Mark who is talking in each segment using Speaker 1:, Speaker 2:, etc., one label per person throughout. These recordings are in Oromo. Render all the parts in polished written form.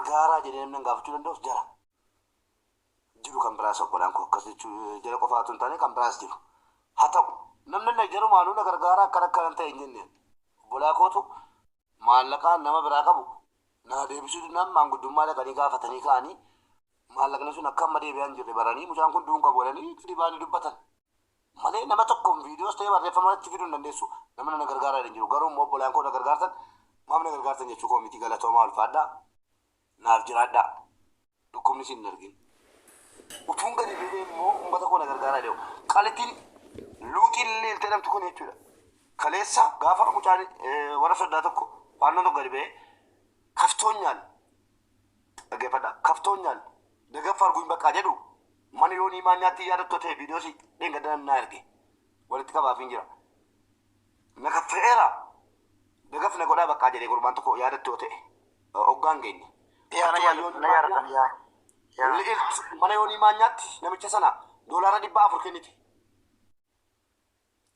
Speaker 1: gargaaraa jedhee namni gaafachuu danda'us jara jiru kan biraas obbolaan koo akkas jechuu jara qofaatu hin taane kan biraas jiru haa ta'u namni jaru maaluu na gargaaraa akka ta'e hin jenne obbolaa kootu maallaqaan nama biraa qabu na deebisuu nama manguddummaa dhaqanii gaafatanii ka'anii maallaqni sun akka amma deebi'an jirre baranii mucaan kun duun qabu jedhanii dhibaanii dubbatan malee nama tokkoon viidiyoos ta'ee barreeffamatti fiduu hin dandeessu namni na gargaaraa hin jiru garuu immoo obbolaan koo na gargaartan maamna gargaartan jechuu koo miti galatoomaa ulfaadhaa naaf jiraadhaa dhukkubni sin hin argin utuun gadi biyya immoo uummata koo na gargaaraa deemu qalittiin luuxiin leeltee namtu kun jechuudha kaleessa gaafa mucaan warra soddaa tokko faannoo tokko gadi ba'ee kaftoonyaan dhaggeeffadha kaftoonyaan dagaffaa arguun baqqaa jedhu mana yoonii maanyaatti yaadattoo ta'e viidiyoosii dheengadda naa erge walitti qabaaf hin jira na kaffeera dagaf na godhaa baqqaa jedhee gurbaan tokko yaadattoo ta'e hoggaan geenye mana yoonii maanyaatti namicha sana doolaara 400 kennite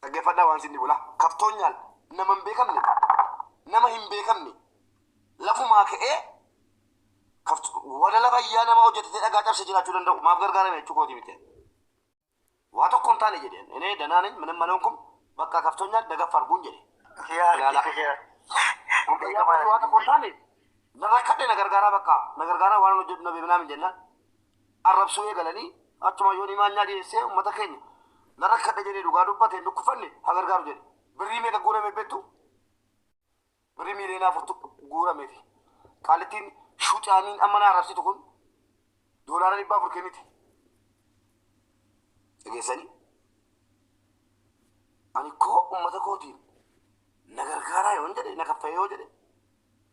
Speaker 1: dhaggeeffadhaa waan sinni bula kaftoonyaan nama hin beekamne lafumaa ka'ee wala lafa iyyaa nama hojjetatee dhagaa cabsee jiraachuu danda'u maaf gargaarame jechuu kooti miti waa tokko hin taane jedheen inni danaanin minim maloon kun bakka kaftoonyaan dagaf arguun jedhe waa tokko hin taane na rakkadhe na gargaaraa bakka na gargaaraa waan hojjetu na beeknaa min jennaan arrabsuu eegalanii achuma yoonii maanyaa dhiyeessee uummata keenya na rakkadhe jedhee dhugaa dubbatee dukkufanne haa gargaaru jedhe birrii meeqa guurame beektu birrii miiliyoona 4 guurameefi qaalittiin shuucaaniin amma na arrabsitu kun doolaara 400 kennite dhageessanii ani koo uummata kootiin na gargaaraa yoon jedhe na kaffee yoo jedhe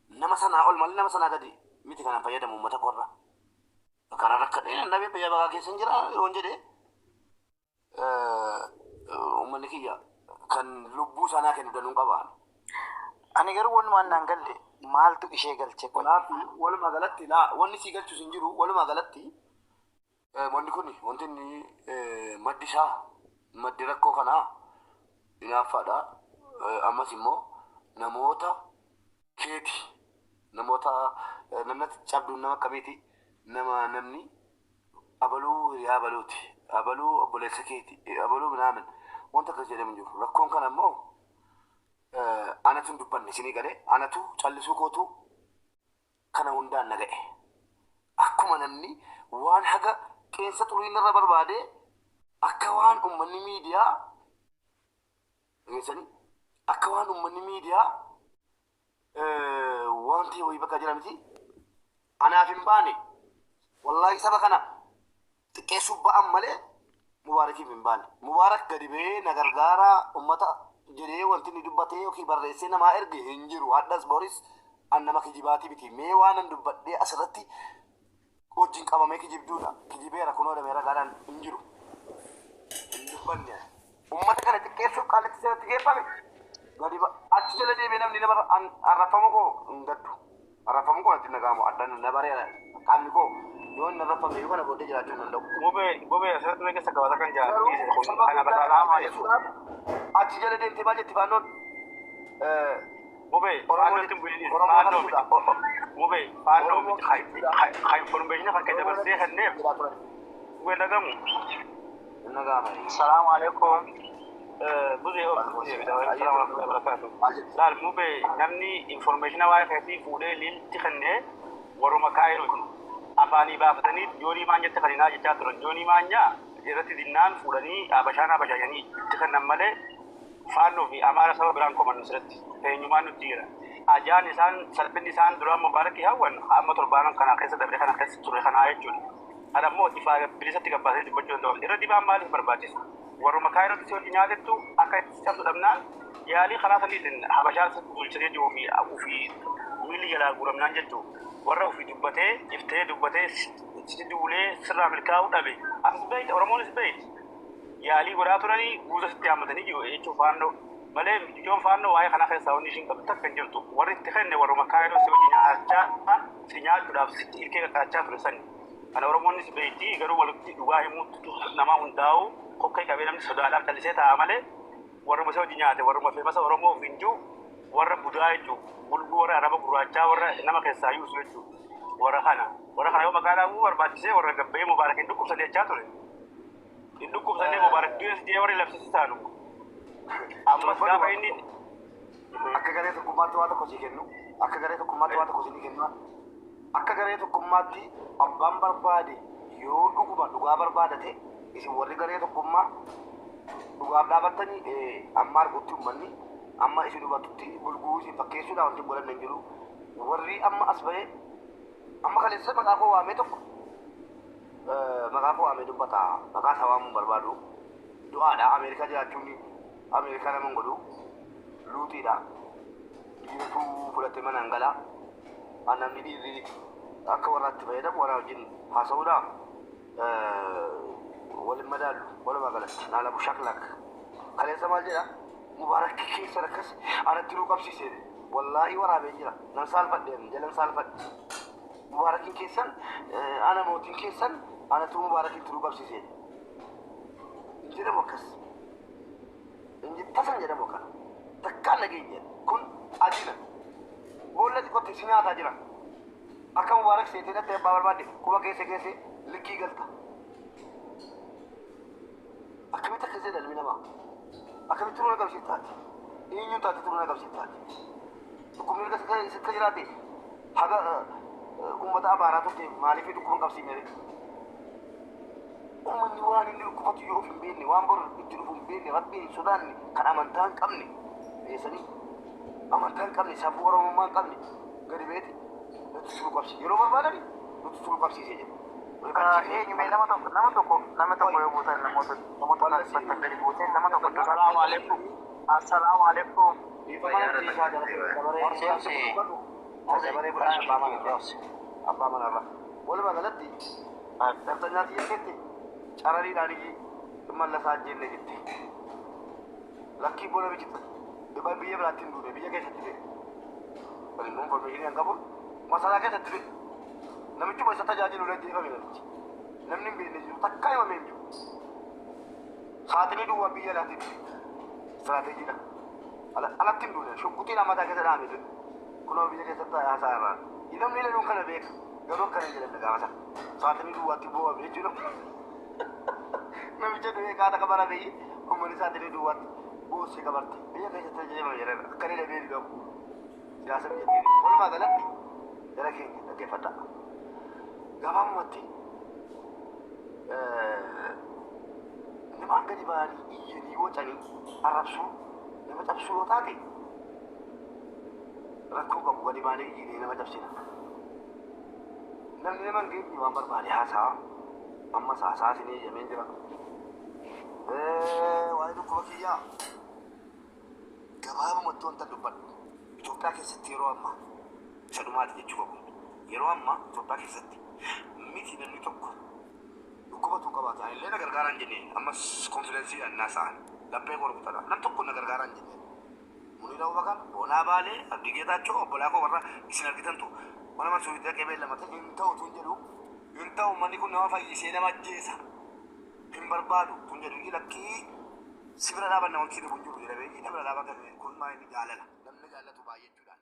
Speaker 1: nama sanaa ol malee nama sanaa gadi miti kanaan fayyadamu uummata koorra karaa rakkadhee nannabee biyya bagaa keessan jira yoon jedhe uummanni kiyya kan lubbuu sanaa kennu danuun qabaan
Speaker 2: ani garuu walumaan naan galle maaltu ishee galche kun
Speaker 1: walumaa galatti laa wanni sii galchus hin jiru walumaa galatti wanni kun wanti inni maddi isaa maddi rakkoo kanaa inaaffaadha ammas immoo namoota keeti namoota namnatti cabduun nama akkamiiti namni abaluu yaa abaluuti abaluu obboleessa keeti abaluu minaamin wanta akkas jedhamu jiru rakkoon kana immoo anatu dubbanne isinii galee anatu callisuu kootu kana hundaan na ga'e akkuma namni waan haga qeensa xuriin irra barbaade akka waan uummanni miidiyaa dhageessanii akka waan uummanni miidiyaa wanti wayii bakka jira miti anaaf hin baane wallaahi saba kana xiqqeessuuf ba'an malee mubaarakiif hin baane mubaarak gadi ba'ee na gargaaraa uummata jedhee wanti inni dubbatee yookiin barreessee namaa erge hin jiru haddas boris an nama kijibaatii miti mee waan an dubbadhee asirratti wajjin qabamee kijibduudha kijibeera kunoo dhamee ragaadhaan hin jiru hin dubbanne uummata kana xiqqeessuuf qaalitti sirratti geeffame gadi achi jala deemee namni nama arrafamu koo hin gaddu arrafamu koo natti nagaamu addaan na bareera qaamni koo yoo inni arrafame yoo kana booddee jiraachuu hin danda'u.
Speaker 2: Bobee asirratti mee keessa qabata kan jaallatanii kana badaalaa jechuudha.
Speaker 1: Achi jala deemtee maal jetti faannoon
Speaker 2: Bobee faannoo miti haa information kan keessa dabarsee kenneef gwe nagamu
Speaker 1: salaamu alaikum
Speaker 2: laal mube namni information waa'ee keessii fuudhee lilti kennee warruma kaayiruuti afaanii baafatanii joonii maanyaatti kaninaa jechaa turan joonii maanyaa irratti dinnaan fuudhanii abashaayanii itti kennan malee faannoo fi amaara saba biraan koman nusirratti eenyumaan nutti jira ajaan isaan salphinni isaan duraan mubaarakii hawwan amma torbaanan kana keessa dabre kana keessa ture kanaa jechuudha adammoo ifaa bilisatti gabbaasee dubbachuu danda'u irra dibaan maaliif barbaachisa warruma kaayirotti si nyaatittu akka itti cabsu dhabnaan yaalii karaa saniitiin habashaan bulchatee jiruu fi ofii miilli jalaa guuramnaan jechuu warra ofii dubbatee iftee dubbatee si duulee sirraa milkaa'uu dhabe as beeyte oromoonis beeyte yaalii godhaa turanii guuta sitti hammatanii jiru jechuun faannoo malee ijoon faannoo waa'ee kana keessaa wanni ishiin qabdu takka hin jirtu warri itti kenne warruma kaayiroo si hojii nyaachaa si nyaachuudhaaf sitti ilkee kakaachaa ture sani kana oromoonnis beeyti garuu walitti dhugaa himuutu nama hundaa'u kokkee qabee namni sodaadhaaf callisee ta'a malee warruma si hojii nyaate warruma feemasa oromoo ofiin jiru warra budaa jechuun bulbuu warra araba gurraachaa warra nama keessaa yuusu jechuudha warra kana yoo magaalaa muu barbaachisee warra gabbee mubaarak hin dhukkubsanii jechaa ture. Hin dhukkubsanii mubaarak du'es jee warri labsisisaanu. Ammas gaafa inni
Speaker 1: akka garee tokkummaatti waa tokko sii kennu akka garee tokkummaatti waa tokko sii kennu akka garee tokkummaatti abbaan barbaade yoo dhuguma dhugaa barbaadate isin warri garee tokkummaa dhugaaf dhaabattanii amma argutti uummanni amma isin hubatutti bulguu isin fakkeessuudhaan wanti godhan hin jiru warri amma as bahee amma kaleessa maqaa koo waamee tokko maqaa koo waamee dubbata maqaa isaa waamuu barbaadu du'aadha Ameerikaa jiraachuun Ameerikaa nama hin godhu luutiidha dhiirtuu fudhatte mana hangalaa namni dhiirri akka warraatti fayyadamu warra wajjin haasa'uudhaaf waliin madaalu walumaa galatti naalabu shaklak kaleessa maal jedha mubaarak keessa rakkas anatti nuu qabsiisee wallaahi waraabee jira nan saalfadheen jalan saalfadhe mubaarakin keessan ana mootiin keessan anatu mubaarakitti nuu qabsiisee jedhamu akkas tasan jedhamu kana takkaan nageenya kun adina boolla xiqqootti si nyaataa jira akka mubaarak seetee dhattee abbaa barbaadde kuba keesse likkii galta akkamitti akkasii dhalmi namaa akkamitti turuu na qabsiistaati eenyuun taate turuu na qabsiistaati dhukkubni erga sitta jiraate haga ummata abaaraa turte maaliif dhukkuban qabsiifne ummanni waan inni dhukkubatu yoo of hin beekne waan boru itti dhufu hin beekne rabbiin hin sodaanne kan amantaa hin qabne beesanii amantaa hin qabne safuu oromummaa hin qabne gadi beete nuti turuu qabsiise yeroo barbaadani nuti turuu qabsiisee jedhu eenyumee nama tokko yoo buutan namoota dhaabbatan gadi buuteen nama tokko assalaamu alaikum assalaamu alaikum abbaa manarra walumaa galatti dartanyaati jetteetti carariidhaan mallasaa ajjeenne jette lakkii booda biqilta biyya biraatti hin duune biyya keessatti ta'e waliin information hin qabu masalaa keessatti ta'e namichuma isa tajaajilu lajjeefame namichi namni hin beekne jiru takkaa himamee hin jiru saaxinii duwwaa biyya alaatiin istiraateejiidha alatti hin duune shukkutiin ammataa keessa dhahamee kunoo biyya keessatti haasaa irraan namni ilaaluun kana beeka garuu akkana hin jedhamne gaafata saaxinii duwwaatti boo'ame jechuudha namicha du'ee kaata qabara biyyi ummanni saaxinii duwwaatti boosee qabarte biyya keessatti tajaajilamu jedhan akka inni dhabee dhigamu siyaasa biyyattii walumaa galatti jara keenya dhaggeeffadha gabaabumatti namaan gadi ba'anii iyyanii wacanii arrabsuu nama cabsuu yoo taate rakkoo qabu gadi baanee iyyinee nama cabsina namni nama hin geenye waan barbaade haasaa ammas haasaa isinii ijameen jira waa'ee dhukkuba kiyyaa gabaabumatti wanta dubbadhu Itoophiyaa keessatti yeroo ammaa isa dhumaati jechuu qabu yeroo ammaa Itoophiyaa keessatti miti namni tokko dhukkubatu qabaatu anillee na gargaaraan jennee ammas konfidensiidhaan naasa'an laphee korkutadha nam tokko na gargaaraan jennee munii dha'uu bakaan boonaa baalee abdii geetaachoo obbolaa koo warra isin argitantu mana mansuuritti dhaqee beellamate hin ta'u tun jedhu hin ta'u manni kun nama fayyisee nama ajjeesa hin barbaadu tun jedhu lakkii si bira dhaabanna wanti kun jiru jedhamee bira dhaabatan kun maa inni jaalala namni jaallatu baay'ee jechuudhaan